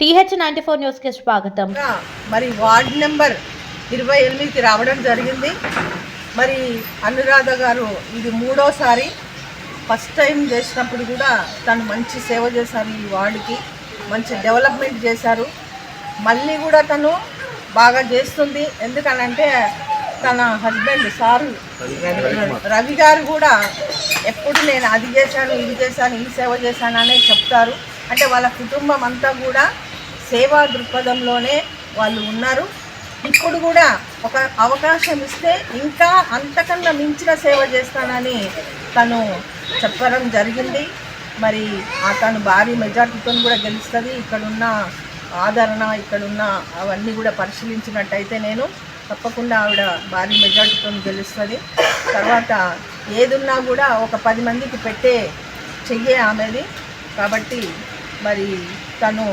TH94 news కి స్వాగతం. మరి వార్డ్ నెంబర్ 28కి రావడం జరిగింది. మరి అనురాధ గారు ఇది మూడోసారి. ఫస్ట్ టైం చేసినప్పుడు కూడా తను మంచి సేవ చేశారు, ఈ వార్డుకి మంచి డెవలప్మెంట్ చేశారు. మళ్ళీ కూడా తను బాగా చేస్తుంది. ఎందుకనంటే తన హస్బెండ్ సారు రవి గారు కూడా ఎప్పుడు నేను అది చేశాను, ఇది చేశాను, ఈ సేవ చేశాను అనే చెప్తారు. అంటే వాళ్ళ కుటుంబం అంతా కూడా సేవా దృక్పథంలోనే వాళ్ళు ఉన్నారు. ఇప్పుడు కూడా ఒక అవకాశం ఇస్తే ఇంకా అంతకన్నా మించిన సేవ చేస్తానని తను చెప్పడం జరిగింది. మరి తను భారీ మెజార్టీతో కూడా గెలుస్తుంది. ఇక్కడున్న ఆదరణ, ఇక్కడున్న అవన్నీ కూడా పరిశీలించినట్టయితే నేను తప్పకుండా ఆవిడ భారీ మెజార్టీతో గెలుస్తుంది. తర్వాత ఏదున్నా కూడా ఒక 10 మందికి పెట్టే చెయ్యే ఆమెది. కాబట్టి మరి తను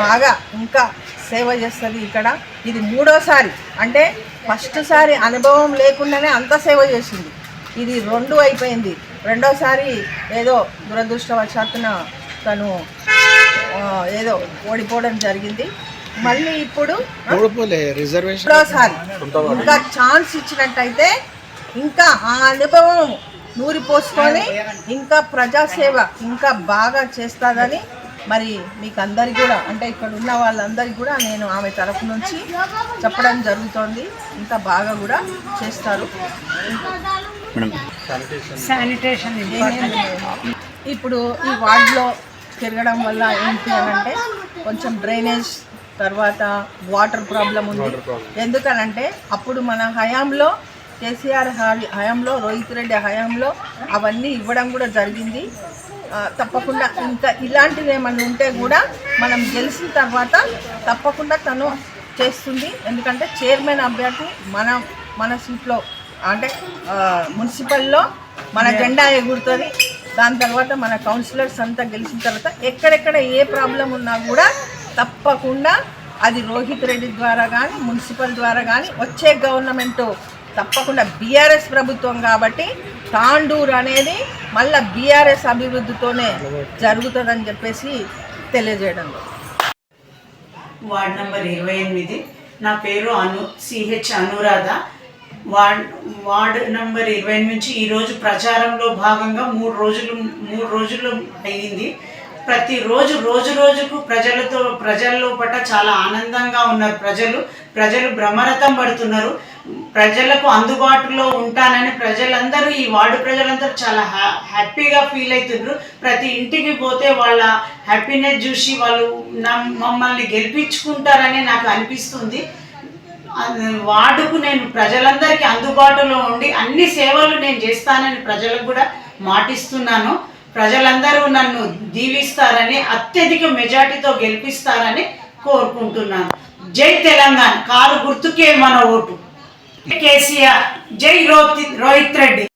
బాగా ఇంకా సేవ చేస్తుంది ఇక్కడ. ఇది మూడోసారి, అంటే ఫస్ట్ సారి అనుభవం లేకుండానే అంత సేవ చేసింది. ఇది 2 అయిపోయింది. రెండోసారి ఏదో దురదృష్టవశాత్తున తను ఏదో ఓడిపోవడం జరిగింది. మళ్ళీ ఇప్పుడు మూడోసారి ఇంకా ఛాన్స్ ఇచ్చినట్టయితే ఇంకా ఆ అనుభవం నూరి పోసుకొని ఇంకా ప్రజాసేవ ఇంకా బాగా చేస్తుందని మరి మీకు అందరికీ కూడా, అంటే ఇక్కడ ఉన్న వాళ్ళందరికీ కూడా నేను ఆమె తరఫు నుంచి చెప్పడం జరుగుతోంది. ఇంకా బాగా కూడా చేస్తారు. శానిటేషన్ ఇప్పుడు ఈ వార్డులో తిరగడం వల్ల ఏంటి అని అంటే కొంచెం డ్రైనేజ్, తర్వాత వాటర్ ప్రాబ్లం ఉంది. ఎందుకనంటే అప్పుడు మన హయాంలో కేసీఆర్ హయాంలో, రోహిత్ రెడ్డి హయాంలో అవన్నీ ఇవ్వడం కూడా జరిగింది. తప్పకుండా ఇంకా ఇలాంటివి ఏమన్నా ఉంటే కూడా మనం గెలిచిన తర్వాత తప్పకుండా తను చేస్తుంది. ఎందుకంటే చైర్మన్ అభ్యర్థి మన సీట్లో, అంటే మున్సిపల్లో మన జెండా ఎగురుతుంది. దాని తర్వాత మన కౌన్సిలర్స్ అంతా గెలిచిన తర్వాత ఎక్కడెక్కడ ఏ ప్రాబ్లం ఉన్నా కూడా తప్పకుండా అది రోహిత్ రెడ్డి ద్వారా కానీ, మున్సిపల్ ద్వారా కానీ వచ్చే గవర్నమెంటు తప్పకుండా బీఆర్ఎస్ ప్రభుత్వం కాబట్టి తాండూరు అనేది మళ్ళీ బీఆర్ఎస్ అభివృద్ధితోనే జరుగుతుందని చెప్పేసి తెలియజేయడం. Ward number 28. నా పేరు సిహెచ్ అనురాధ. వార్డ్ నెంబర్ 28 నుంచి ఈరోజు ప్రచారంలో భాగంగా మూడు రోజులు అయ్యింది. ప్రతిరోజు రోజుకు ప్రజల్లో పట్ల చాలా ఆనందంగా ఉన్నారు. ప్రజలు బ్రహ్మరథం పడుతున్నారు. ప్రజలకు అందుబాటులో ఉంటానని ప్రజలందరూ, ఈ వార్డు ప్రజలందరూ చాలా హ్యాపీగా ఫీల్ అవుతున్నారు. ప్రతి ఇంటికి పోతే వాళ్ళ హ్యాపీనెస్ చూసి వాళ్ళు మమ్మల్ని గెలిపించుకుంటారని నాకు అనిపిస్తుంది. వార్డుకు నేను ప్రజలందరికీ అందుబాటులో ఉండి అన్ని సేవలు నేను చేస్తానని ప్రజలకు కూడా మాటిస్తున్నాను. ప్రజలందరూ నన్ను దీవిస్తారని, అత్యధిక మెజార్టీతో గెలిపిస్తారని కోరుకుంటున్నాను. జై తెలంగాణ. కారు గుర్తుకే మన ఓటు. కేసీఆర్. జై రోహిత్ రెడ్డి.